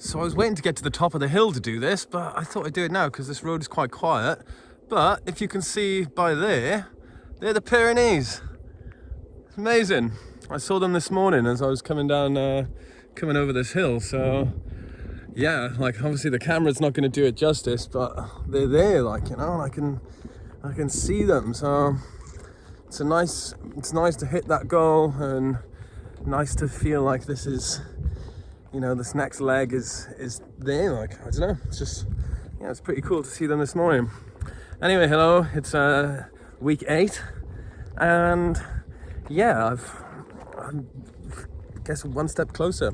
So I was waiting to get to the top of the hill to do this, but I thought I'd do it now because this road is quite quiet. But if you can see by there, they're the Pyrenees. It's amazing. I saw them this morning as I was coming down, coming over this hill. So yeah, like obviously the camera's not going to do it justice, but they're there, like, you know, and I can see them. So it's nice to hit that goal, and nice to feel like this is, you know, this next leg is there. Like, I don't know, it's just, yeah, it's pretty cool to see them this morning. Anyway, hello, it's week 8, and yeah, I guess one step closer.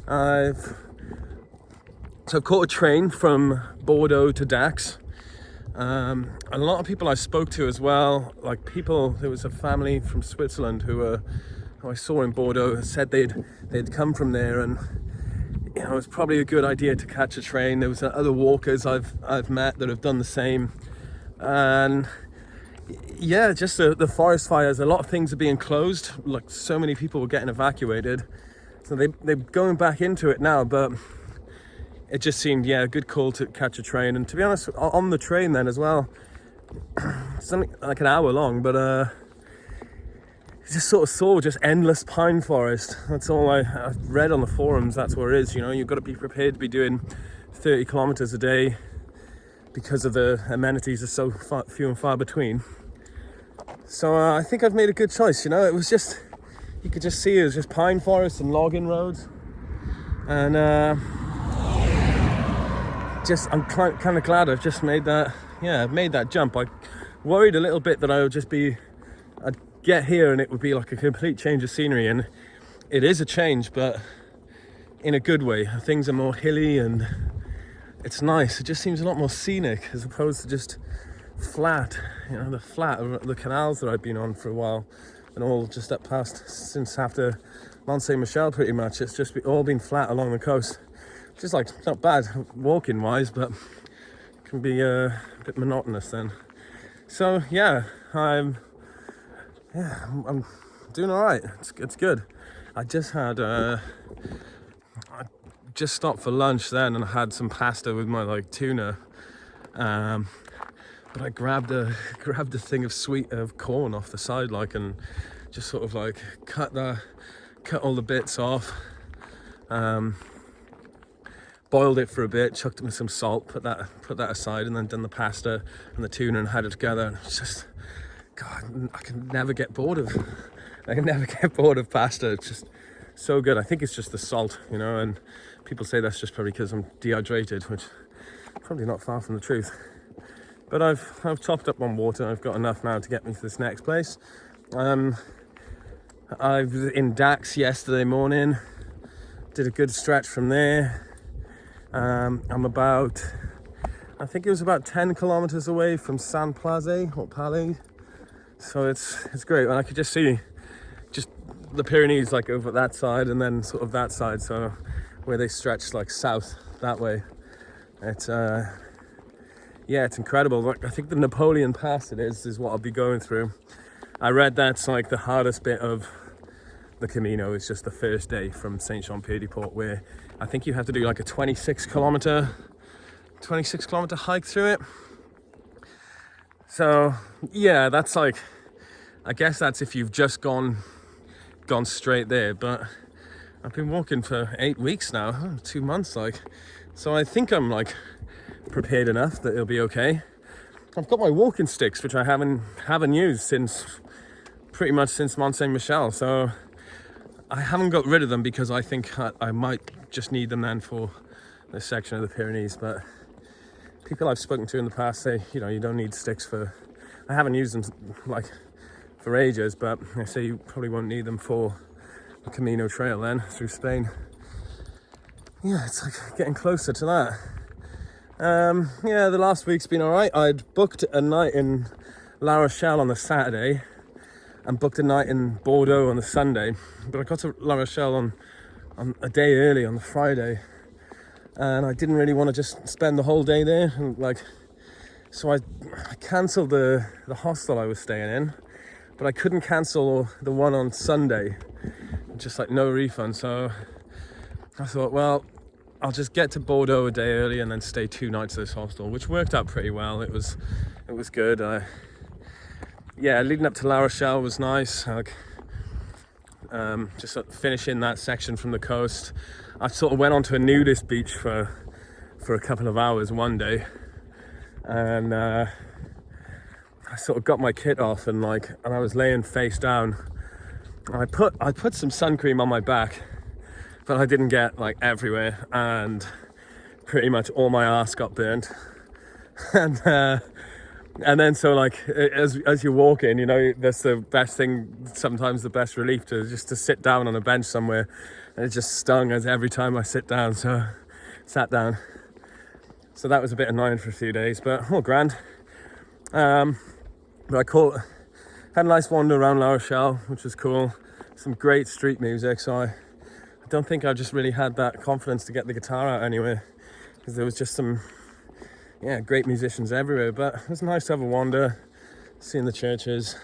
I've caught a train from Bordeaux to Dax. A lot of people I spoke to as well, like there was a family from Switzerland who I saw in Bordeaux, said they'd come from there, and you know, it's probably a good idea to catch a train. There was other walkers I've met that have done the same, and yeah, just the forest fires. A lot of things are being closed. Like, so many people were getting evacuated, so they're going back into it now. But it just seemed, yeah, a good call to catch a train. And to be honest, on the train then as well, something like an hour long, but just sort of saw just endless pine forest. That's all I've read on the forums. That's where it is. You know, you've got to be prepared to be doing 30 kilometers a day because of the amenities are so few and far between. So I think I've made a good choice. You know, it was just, you could just see it was just pine forest and logging roads, and I'm kind of glad I've just made that. Yeah, I've made that jump. I worried a little bit that I'd get here and it would be like a complete change of scenery, and it is a change, but in a good way. Things are more hilly and it's nice. It just seems a lot more scenic as opposed to just flat. You know, the canals that I've been on for a while, and all just up past since after Mont Saint-Michel pretty much. It's just all been flat along the coast. Just like, not bad walking wise, but can be a bit monotonous then. So yeah, I'm doing all right. It's good. I just had I just stopped for lunch then, and I had some pasta with my tuna. But I grabbed a thing of corn off the side, and just sort of cut all the bits off. Boiled it for a bit, chucked it with some salt, put that aside, and then done the pasta and the tuna and had it together. And it's just, God, I can never get bored of pasta. It's just so good. I think it's just the salt, you know, and people say that's just probably because I'm dehydrated, which probably not far from the truth. But I've topped up on water. I've got enough now to get me to this next place. I was in Dax yesterday morning, did a good stretch from there. I'm about, I think it was about 10 kilometers away from Saint-Palais or Palais. So it's great, and I could just see just the Pyrenees over that side, and then sort of that side, so where they stretch south that way. It's yeah, it's incredible. I think the Napoleon Pass is what I'll be going through. I read that's the hardest bit of the Camino is just the first day from Saint-Jean-Pied-de-Port, where I think you have to do a 26 kilometer hike through it. So yeah, that's I guess that's if you've just gone straight there, but I've been walking for 8 weeks now, 2 months, so I think I'm prepared enough that it'll be okay. I've got my walking sticks, which I haven't used since Mont Saint-Michel, so I haven't got rid of them because I think I might just need them then for this section of the Pyrenees. But people I've spoken to in the past say, you know, you don't need sticks I haven't used them for ages, but they say you probably won't need them for the Camino trail then through Spain. Yeah, it's getting closer to that. Yeah, the last week's been all right. I'd booked a night in La Rochelle on the Saturday and booked a night in Bordeaux on the Sunday, but I got to La Rochelle on a day early on the Friday, and I didn't really want to just spend the whole day there, and so I cancelled the hostel I was staying in, but I couldn't cancel the one on Sunday, just no refund. So I thought, well, I'll just get to Bordeaux a day early and then stay 2 nights at this hostel, which worked out pretty well. It was good. Yeah, leading up to La Rochelle was nice. Just sort of finishing that section from the coast. I sort of went onto a nudist beach for a couple of hours one day, and I sort of got my kit off and I was laying face down. I put some sun cream on my back, but I didn't get like everywhere, and pretty much all my arse got burnt. And then so like as you walk in, you know, that's the best thing, sometimes the best relief, to sit down on a bench somewhere, and it just stung as every time I sit down, so sat down. So that was a bit annoying for a few days, but all grand. But I had a nice wander around La Rochelle, which was cool. Some great street music, so I don't think I just really had that confidence to get the guitar out anywhere, because there was just some great musicians everywhere. But it was nice to have a wander, seeing the churches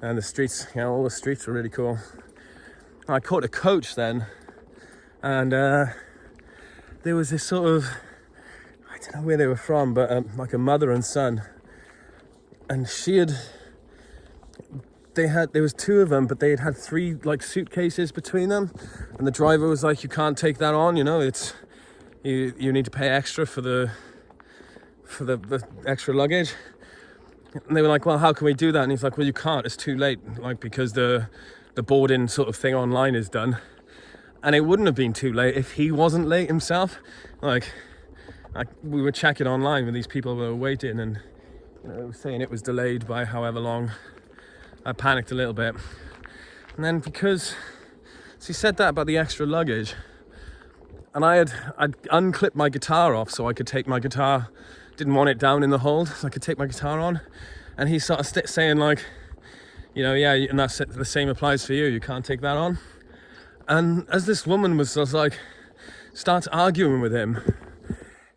and the streets. All the streets were really cool. I caught a coach then, and there was this sort of, I don't know where they were from, but like a mother and son, and there was 2 of them, but they had 3 like suitcases between them, and the driver was like, you can't take that on, you know, it's you need to pay extra for the extra luggage. And they were like, well, how can we do that? And he's like, well, you can't, it's too late, like, because the boarding sort of thing online is done. And it wouldn't have been too late if he wasn't late himself. Like we were checking online when these people were waiting, and you know, it was saying it was delayed by however long. I panicked a little bit, and then so he said that about the extra luggage, and I'd unclipped my guitar off so I could take my guitar. Didn't want it down in the hold, so I could take my guitar on, and he sort of saying like, you know, yeah, and that's the same applies for you. You can't take that on. And as this woman was just like starts arguing with him,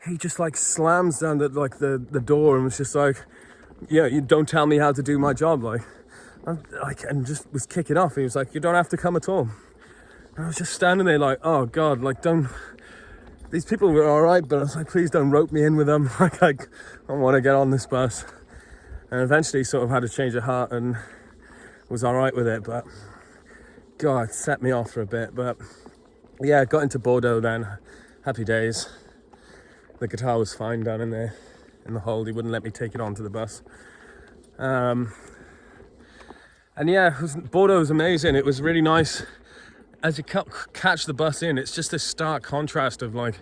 he just like slams down the door and was just like, yeah, you don't tell me how to do my job, and just was kicking off. He was like, you don't have to come at all. And I was just standing there like, oh God, like don't. These people were all right, but I was like, please don't rope me in with them. Like I want to get on this bus. And eventually sort of had a change of heart and was all right with it, but God, it set me off for a bit. But yeah, got into Bordeaux then. Happy days. The guitar was fine down in there in the hold. He wouldn't let me take it onto the bus. And yeah, Bordeaux was amazing. It was really nice. As you catch the bus in, it's just this stark contrast of like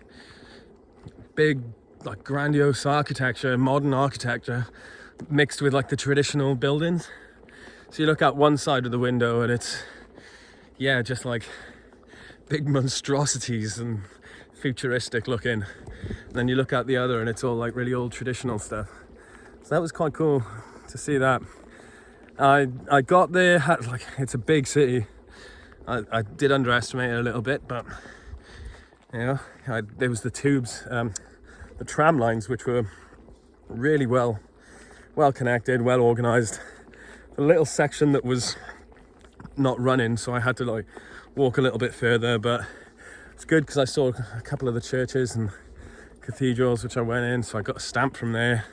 big, like grandiose architecture, modern architecture, mixed with like the traditional buildings. So you look out one side of the window and it's, yeah, just like big monstrosities and futuristic looking. And then you look out the other and it's all like really old traditional stuff. So that was quite cool to see that. I got there, like it's a big city. I did underestimate it a little bit, but you know, there was the tubes, the tram lines, which were really well connected, well organized. A little section that was not running, so I had to like walk a little bit further, but it's good because I saw a couple of the churches and cathedrals which I went in, so I got a stamp from there.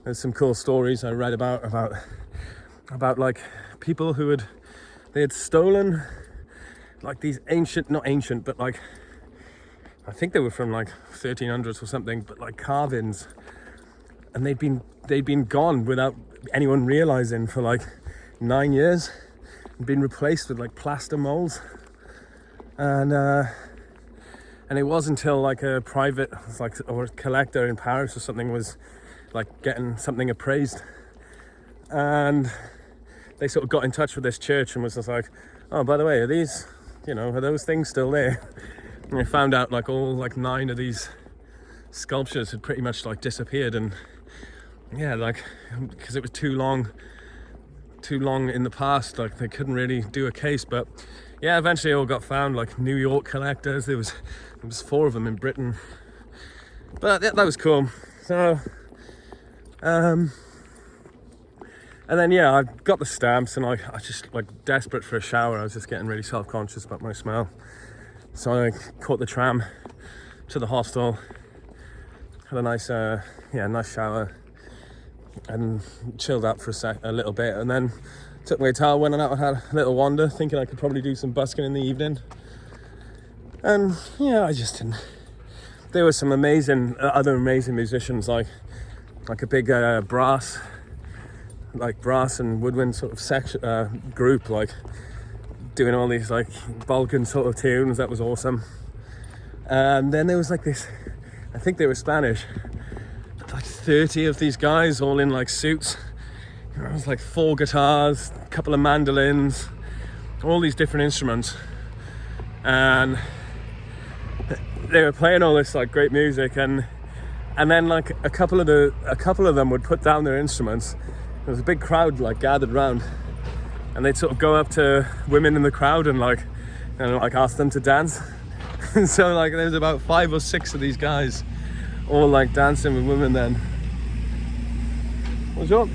There's some cool stories I read about like people who had stolen like these not ancient, but like I think they were from like 1300s or something, but like carvings, and they'd been gone without anyone realizing for like 9 years, and been replaced with like plaster molds, and it wasn't until like a private, or a collector in Paris or something was like getting something appraised, and they sort of got in touch with this church and was just like, oh, by the way, are those things still there? And they found out like all like 9 of these sculptures had pretty much like disappeared, and yeah, like because it was too long in the past, like they couldn't really do a case. But yeah, eventually it all got found, like New York collectors. There was 4 of them in Britain, but yeah, that was cool. So and then yeah, I got the stamps, and I just like desperate for a shower. I was just getting really self-conscious about my smell, so I caught the tram to the hostel, had a nice nice shower, and chilled out for a little bit, and then took my guitar, went out and had a little wander, thinking I could probably do some busking in the evening. And yeah, I just didn't. There were some other amazing musicians, like a big brass and woodwind sort of section group, like doing all these like Balkan sort of tunes. That was awesome. And then there was like this, I think they were Spanish, like 30 of these guys all in like suits. It was like 4 guitars, a couple of mandolins, all these different instruments, and they were playing all this like great music, and then like a couple of them would put down their instruments. There was a big crowd like gathered round, and they'd sort of go up to women in the crowd and like ask them to dance. And so like there was about 5 or 6 of these guys all like dancing with women then. What's up?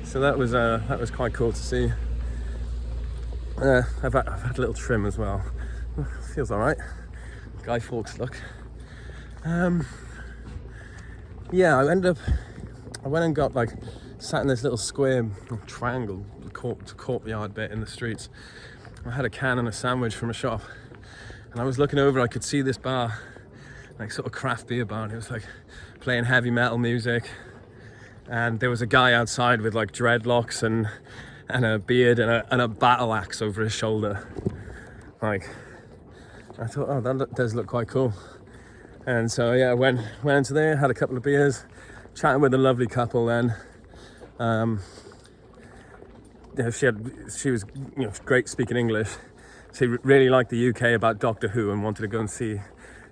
So that was quite cool to see. I've had a little trim as well. Feels all right. Guy Fawkes look. Yeah, I went and got like sat in this little square triangle courtyard bit in the streets. I had a can and a sandwich from a shop, and I was looking over. I could see this bar, like sort of craft beer bar, and it was like playing heavy metal music. And there was a guy outside with like dreadlocks and a beard and a battle axe over his shoulder. Like, I thought, oh, that does look quite cool. And so yeah, went into there, had a couple of beers, chatting with a lovely couple. Then, she was great speaking English. She really liked the UK about Doctor Who and wanted to go and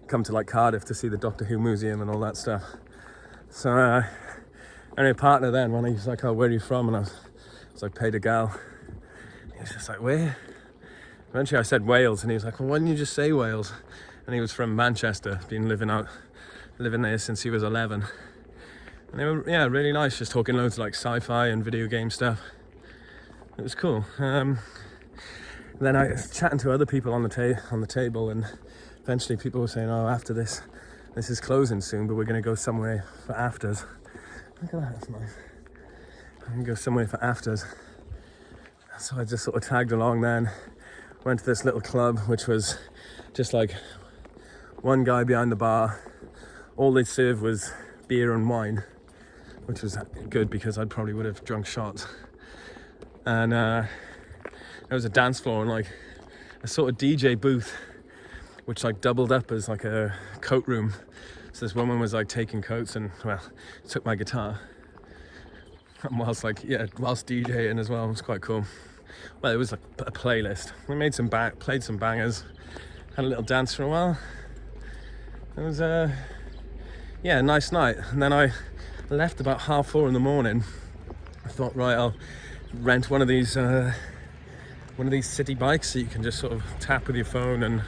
come to like Cardiff to see the Doctor Who museum and all that stuff. So. And her partner then, when he was like, oh, where are you from? And I was like, Pays de Galles. He was just like, where? Eventually I said Wales, and he was like, well, why didn't you just say Wales? And he was from Manchester, been living there since he was 11. And they were, yeah, really nice, just talking loads of like sci-fi and video game stuff. It was cool. Then I was chatting to other people on the table, and eventually people were saying, oh, after this is closing soon, but we're going to go somewhere for afters. Look at that, that's nice. I can go somewhere for afters. So I just sort of tagged along then. Went to this little club, which was just like one guy behind the bar. All they served was beer and wine, which was good because I probably would have drunk shots. And there was a dance floor and like a sort of DJ booth, which like doubled up as like a coat room. So this woman was like taking coats and, well, took my guitar. And whilst DJing as well. It was quite cool. Well, it was like a playlist. We made played some bangers, had a little dance for a while. It was a nice night. And then I left about 4:30 in the morning. I thought, right, I'll rent one of these city bikes so you can just sort of tap with your phone and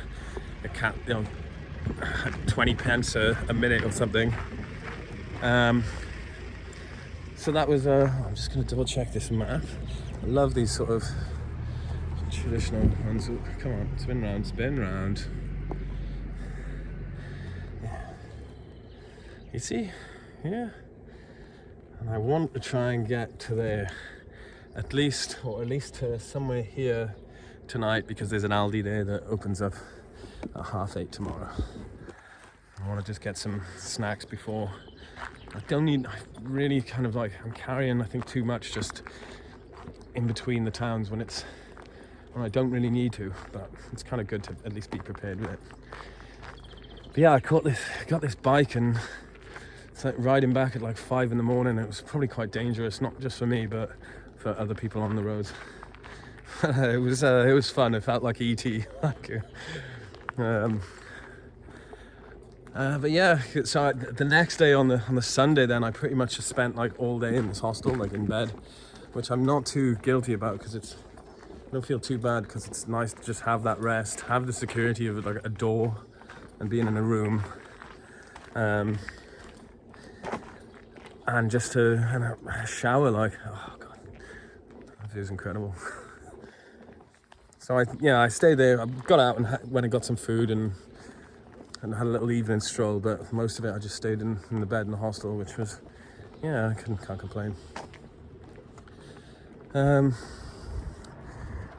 20 pence a minute or something. So that was I'm just going to double check this map. I love these sort of traditional ones. Ooh, come on, spin round. Yeah. You see? Yeah. And I want to try and get to there at least to somewhere here tonight, because there's an Aldi there that opens up at 8:30 tomorrow. I want to just get some snacks before. I'm carrying, I think, too much just in between the towns when I don't really need to, but it's kind of good to at least be prepared with it. But yeah, I got this bike, and it's like riding back at like 5 in the morning. It was probably quite dangerous, not just for me, but for other people on the roads. It was fun. It felt like E.T. But yeah, so the next day on the Sunday, then I pretty much just spent like all day in this hostel, like in bed, which I'm not too guilty about, because I don't feel too bad, because it's nice to just have that rest, have the security of like a door and being in a room, and just to shower, like, oh god, that feels incredible. So I stayed there. I got out and went and got some food and and I had a little evening stroll, but most of it I just stayed in the bed in the hostel, which was, yeah, I can't complain.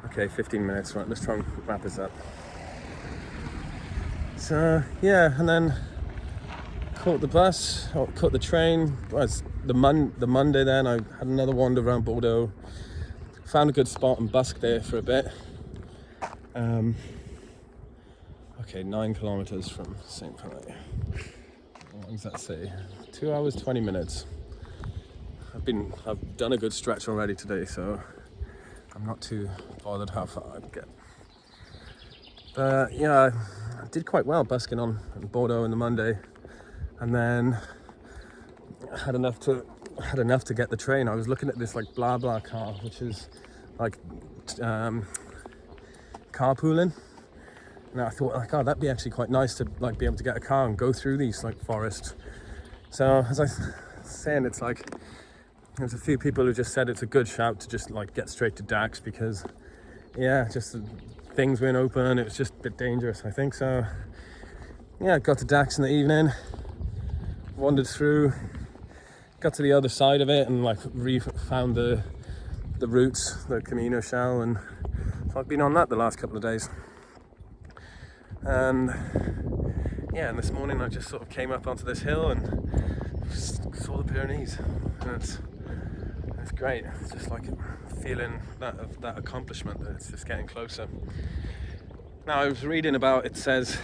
Okay, 15 minutes, right, let's try and wrap this up. So, yeah, and then caught the train. Well, it's the Monday then, I had another wander around Bordeaux, found a good spot and busked there for a bit. Okay, 9 kilometers from St. Palais. What does that say? 2 hours, 20 minutes. I've done a good stretch already today, so I'm not too bothered how far I get. But yeah, I did quite well busking on Bordeaux on the Monday, and then had enough to get the train. I was looking at this like blah blah car, which is like carpooling. And I thought, like, oh, that'd be actually quite nice to like be able to get a car and go through these like forests. So as I was saying, it's like there's a few people who just said it's a good shout to just like get straight to Dax because, yeah, just things weren't open. It was just a bit dangerous, I think. So yeah, got to Dax in the evening, wandered through, got to the other side of it, and like found the routes, the Camino shell, and so I've been on that the last couple of days. And yeah, and this morning I just sort of came up onto this hill and saw the Pyrenees, and it's great. It's just like feeling that accomplishment, that it's just getting closer. Now I was reading about, it says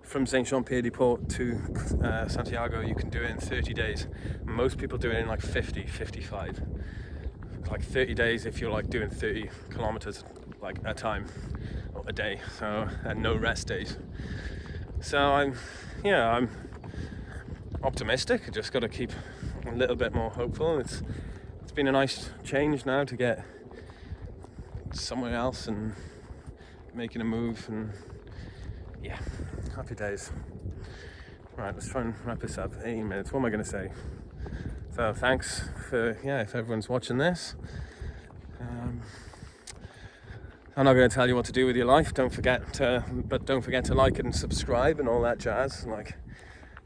from Saint-Jean-Pied-de-Port to Santiago you can do it in 30 days. Most people do it in like 50, 55. Like 30 days if you're like doing 30 kilometers like a time, or a day, so, and no rest days. So I'm optimistic. I just got to keep a little bit more hopeful. It's been a nice change now to get somewhere else and making a move, and yeah, happy days. Right, let's try and wrap this up. 18 minutes. What am I going to say? So thanks for, if everyone's watching this. I'm not going to tell you what to do with your life. Don't forget to like and subscribe and all that jazz. Like,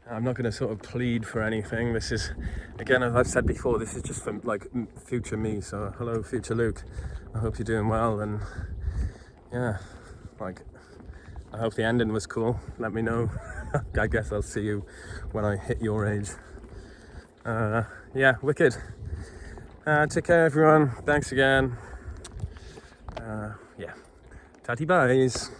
I'm not going to sort of plead for anything. This is, again, as I've said before, this is just for like future me. So hello, future Luke. I hope you're doing well, and yeah, like, I hope the ending was cool. Let me know. I guess I'll see you when I hit your age. Yeah, wicked. Take care, everyone. Thanks again. Yeah. Tatty byes.